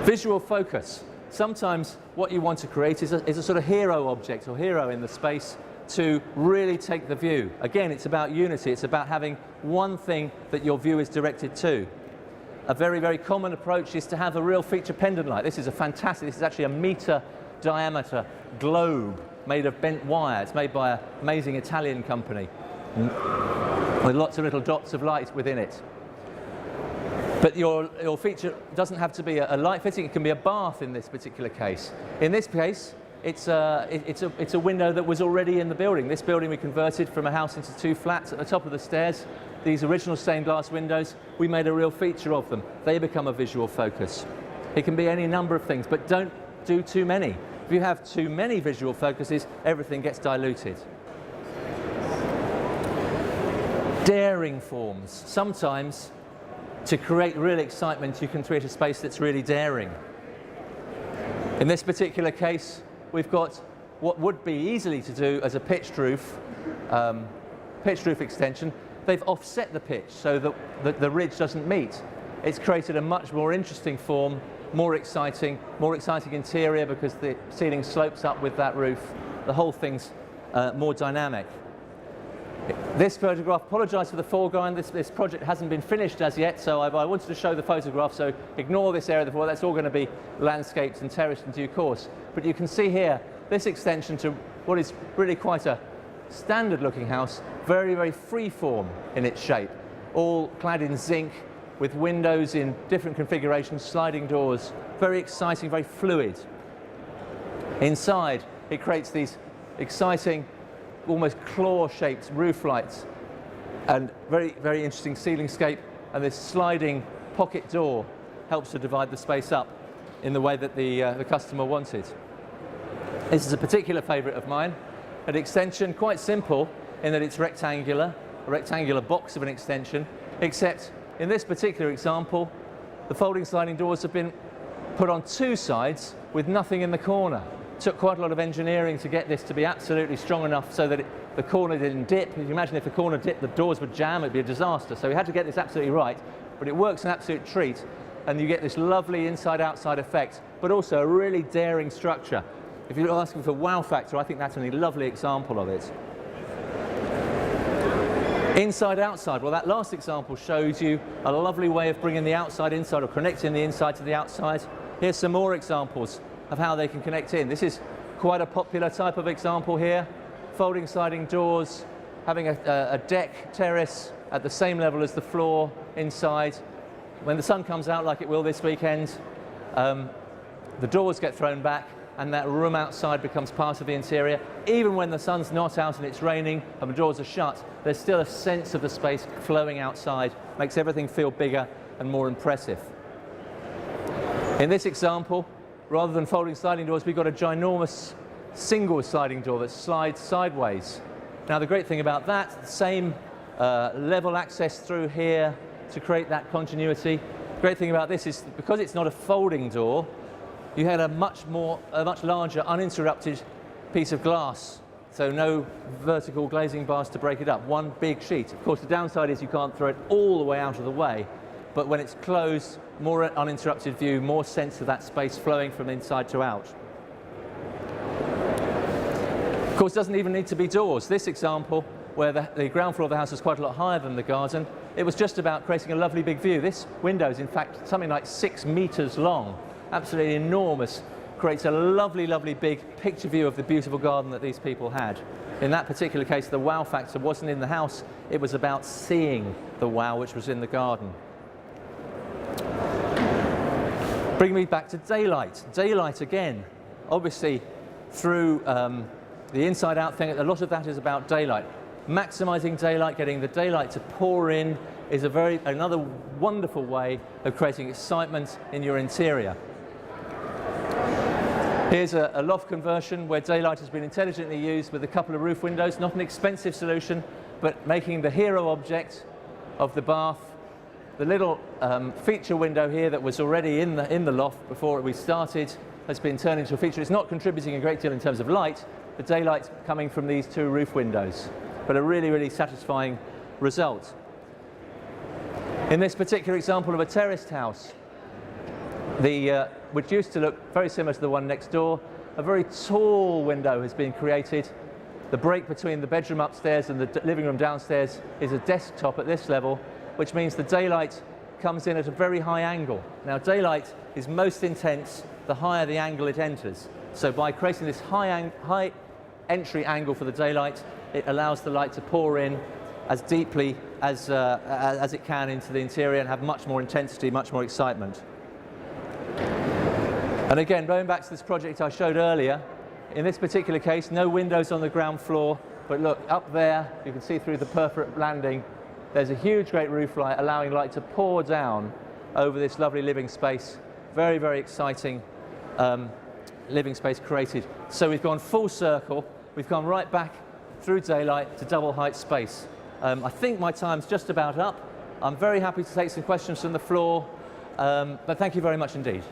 Visual focus. Sometimes what you want to create is a sort of hero object or hero in the space to really take the view. Again, it's about unity. It's about having one thing that your view is directed to. A very, very common approach is to have a real feature pendant light. This is actually a meter diameter globe made of bent wire. It's made by an amazing Italian company with lots of little dots of light within it. But your feature doesn't have to be a light fitting. It can be a bath in this particular case. In this case, it's a window that was already in the building. This building we converted from a house into 2 flats. At the top of the stairs, these original stained glass windows, we made a real feature of them. They become a visual focus. It can be any number of things, but don't do too many. If you have too many visual focuses, everything gets diluted. Daring forms. Sometimes, to create real excitement, you can create a space that's really daring. In this particular case, we've got what would be easily to do as a pitched roof extension. They've offset the pitch so that the ridge doesn't meet. It's created a much more interesting form, more exciting interior because the ceiling slopes up with that roof. The whole thing's more dynamic. This photograph, apologise for the foreground, this project hasn't been finished as yet, so I wanted to show the photograph, so ignore this area of the floor. That's all going to be landscaped and terraced in due course. But you can see here, this extension to what is really quite a standard looking house, very, very free form in its shape, all clad in zinc with windows in different configurations, sliding doors, very exciting, very fluid. Inside, it creates these exciting, almost claw-shaped roof lights and very, very interesting ceiling scape, and this sliding pocket door helps to divide the space up in the way that the customer wanted. This is a particular favourite of mine, an extension, quite simple in that it's rectangular, a rectangular box of an extension, except in this particular example, the folding sliding doors have been put on 2 sides with nothing in the corner. Took quite a lot of engineering to get this to be absolutely strong enough so that the corner didn't dip. If you imagine if the corner dipped, the doors would jam, it'd be a disaster. So we had to get this absolutely right, but it works an absolute treat, and you get this lovely inside-outside effect, but also a really daring structure. If you're asking for wow factor, I think that's a lovely example of it. Inside-outside, well, that last example shows you a lovely way of bringing the outside inside or connecting the inside to the outside. Here's some more examples of how they can connect in. This is quite a popular type of example here. Folding sliding doors, having a deck terrace at the same level as the floor inside. When the sun comes out, like it will this weekend, the doors get thrown back and that room outside becomes part of the interior. Even when the sun's not out and it's raining and the doors are shut, there's still a sense of the space flowing outside, makes everything feel bigger and more impressive. In this example, rather than folding sliding doors, we've got a ginormous single sliding door that slides sideways. Now the great thing about that, the same level access through here to create that continuity. The great thing about this is because it's not a folding door, you had a much larger uninterrupted piece of glass. So no vertical glazing bars to break it up, one big sheet. Of course the downside is you can't throw it all the way out of the way, but when it's closed, more uninterrupted view, more sense of that space flowing from inside to out. Of course, it doesn't even need to be doors. This example, where the ground floor of the house is quite a lot higher than the garden, it was just about creating a lovely big view. This window is in fact something like 6 meters long, absolutely enormous, creates a lovely, lovely big picture view of the beautiful garden that these people had. In that particular case, the wow factor wasn't in the house, it was about seeing the wow which was in the garden. Bring me back to daylight. Daylight again, obviously through the inside-out thing, a lot of that is about daylight. Maximising daylight, getting the daylight to pour in is another wonderful way of creating excitement in your interior. Here's a loft conversion where daylight has been intelligently used with a couple of roof windows, not an expensive solution, but making the hero object of the bath. The little feature window here that was already in the loft before we started has been turned into a feature. It's not contributing a great deal in terms of light, the daylight's coming from these 2 roof windows, but a really, really satisfying result. In this particular example of a terraced house, which used to look very similar to the one next door. A very tall window has been created. The break between the bedroom upstairs and the living room downstairs is a desktop at this level, which means the daylight comes in at a very high angle. Now, daylight is most intense the higher the angle it enters. So by creating this high entry angle for the daylight, it allows the light to pour in as deeply as it can into the interior and have much more intensity, much more excitement. And again, going back to this project I showed earlier, in this particular case, no windows on the ground floor, but look, up there, you can see through the perforated landing, there's a huge, great roof light allowing light to pour down over this lovely living space. Very, very exciting living space created. So we've gone full circle, we've gone right back through daylight to double height space. I think my time's just about up. I'm very happy to take some questions from the floor, but thank you very much indeed.